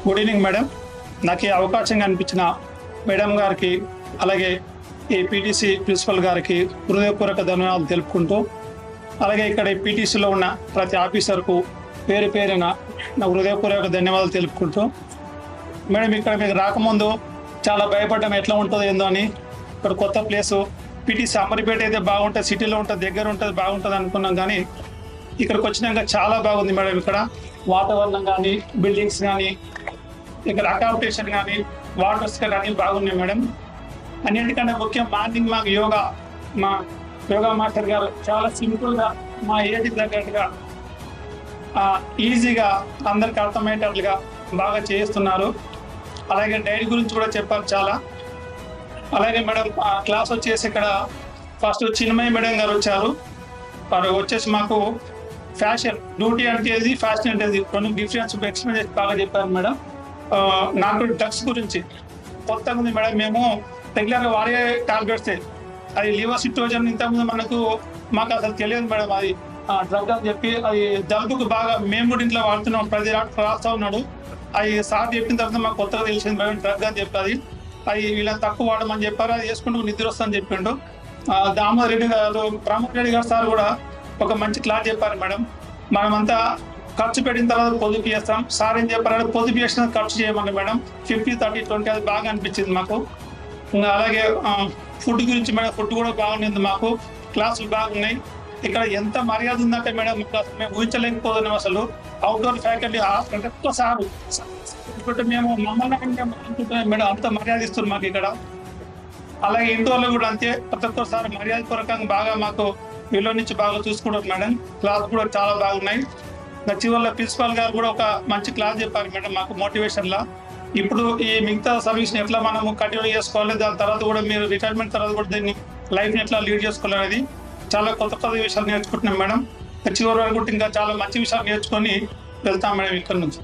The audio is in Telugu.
Good evening madam. నాకు ఈ అవకాశం కనిపించిన మేడం గారికి అలాగే ఈ పీటీసీ ప్రిన్సిపల్ గారికి హృదయపూర్వక ధన్యవాదాలు తెలుపుకుంటూ, అలాగే ఇక్కడ ఈ పీటీసీలో ఉన్న ప్రతి ఆఫీసర్కు పేరు పేరున నా హృదయపూర్వక ధన్యవాదాలు తెలుపుకుంటూ, మేడం ఇక్కడ మీకు రాకముందు చాలా భయపడ్డాం ఎట్లా ఉంటుందో ఏందో అని. ఇక్కడ కొత్త ప్లేసు పీటీసీ అమరిపేట అయితే బాగుంటుంది, సిటీలో ఉంటుంది, దగ్గర ఉంటుంది, బాగుంటుంది అనుకున్నాం. కానీ ఇక్కడికి వచ్చినాక చాలా బాగుంది మేడం. ఇక్కడ వాతావరణం కానీ, బిల్డింగ్స్ కానీ, ఇక్కడ అకామిడేషన్ కానీ, వాటర్స్ కానీ బాగున్నాయి మేడం. అన్నింటికన్నా ముఖ్యం మార్నింగ్ మాకు మా యోగా మాస్టర్ గారు చాలా సింపుల్గా మా ఏజ్ తగ్గట్టుగా ఈజీగా అందరికి అర్థమయ్యేటట్లుగా బాగా చేస్తున్నారు. అలాగే డైట్ గురించి కూడా చెప్పారు చాలా. అలాగే మేడం క్లాస్ వచ్చేసి ఇక్కడ ఫస్ట్ చిన్మయ్య మేడం గారు వచ్చారు. వారు వచ్చేసి మాకు ఫ్యాషన్ డ్యూటీ అంటే ఫ్యాషన్ అంటే కొన్ని డిఫరెన్స్ ఎక్స్ప్లెయిన్ చేసి బాగా చెప్పారు మేడం. నాకు డ్రగ్స్ గురించి కొత్తగా ఉంది మేడం. మేము రెగ్యులర్గా వాడే టాబ్లెట్స్, అది లివర్ సిట్రోజన్ ఇంతకుముందు మాకు అసలు తెలియదు మేడం. అది డ్రగ్ అని చెప్పి అది జలుబుకు బాగా మేము కూడా ఇంట్లో వాడుతున్నాం, ప్రతి రాస్తా ఉన్నాడు. అది సార్ చెప్పిన తర్వాత మాకు కొత్తగా తెలిసింది మేడం డ్రగ్ అని చెప్పి. అది వీళ్ళని తక్కువ వాడమని చెప్పారు. అది వేసుకుంటూ నిద్ర వస్తుందని చెప్పిండు. దామోదర్ రెడ్డి గారు, ప్రమోద్ రెడ్డి గారు సార్ కూడా ఒక మంచి క్లాస్ చెప్పారు మేడం. మనమంతా ఖర్చు పెట్టిన తర్వాత పొదుపు చేస్తాం. సార్ ఏం చెప్పారంటే పొదుపు చేసిన ఖర్చు చేయమని మేడం. 50, 30, 20 అది బాగా అనిపించింది మాకు. అలాగే ఫుడ్ గురించి మేడం, ఫుడ్ కూడా బాగుంది మాకు. క్లాసులు బాగున్నాయి. ఇక్కడ ఎంత మర్యాద ఉందంటే మేడం మేము ఊహించలేకపోతున్నాం అసలు. అవుట్డోర్ ఫ్యాకల్టీ ఒక్కసారి ఇప్పుడు మేము మమ్మల్ని అనుకుంటున్నాం మేడం, అంత మర్యాద ఇస్తుంది మాకు ఇక్కడ. అలాగే ఇండోర్లో కూడా అంతే, ప్రతి ఒక్కసారి మర్యాదపూర్వకంగా బాగా మాకు వీళ్ళ నుంచి బాగా చూసుకుంటారు మేడం. క్లాస్ కూడా చాలా బాగున్నాయి. చివరిలో ప్రిన్సిపాల్ గారు కూడా ఒక మంచి క్లాస్ చెప్పారు మేడం మాకు మోటివేషన్లా. ఇప్పుడు ఈ మిగతా సర్వీస్ని ఎట్లా మనము కంటిన్యూ చేసుకోవాలి, దాని తర్వాత కూడా మీరు రిటైర్మెంట్ తర్వాత కూడా దీన్ని లైఫ్ని ఎట్లా లీడ్ చేసుకోవాలనేది చాలా కొత్త కొత్త విషయాలు నేర్చుకుంటున్నాం మేడం. చివరి వరకు ఇంకా చాలా మంచి విషయాలు నేర్చుకొని వెళ్తాం మేడం ఇక్కడ నుంచి.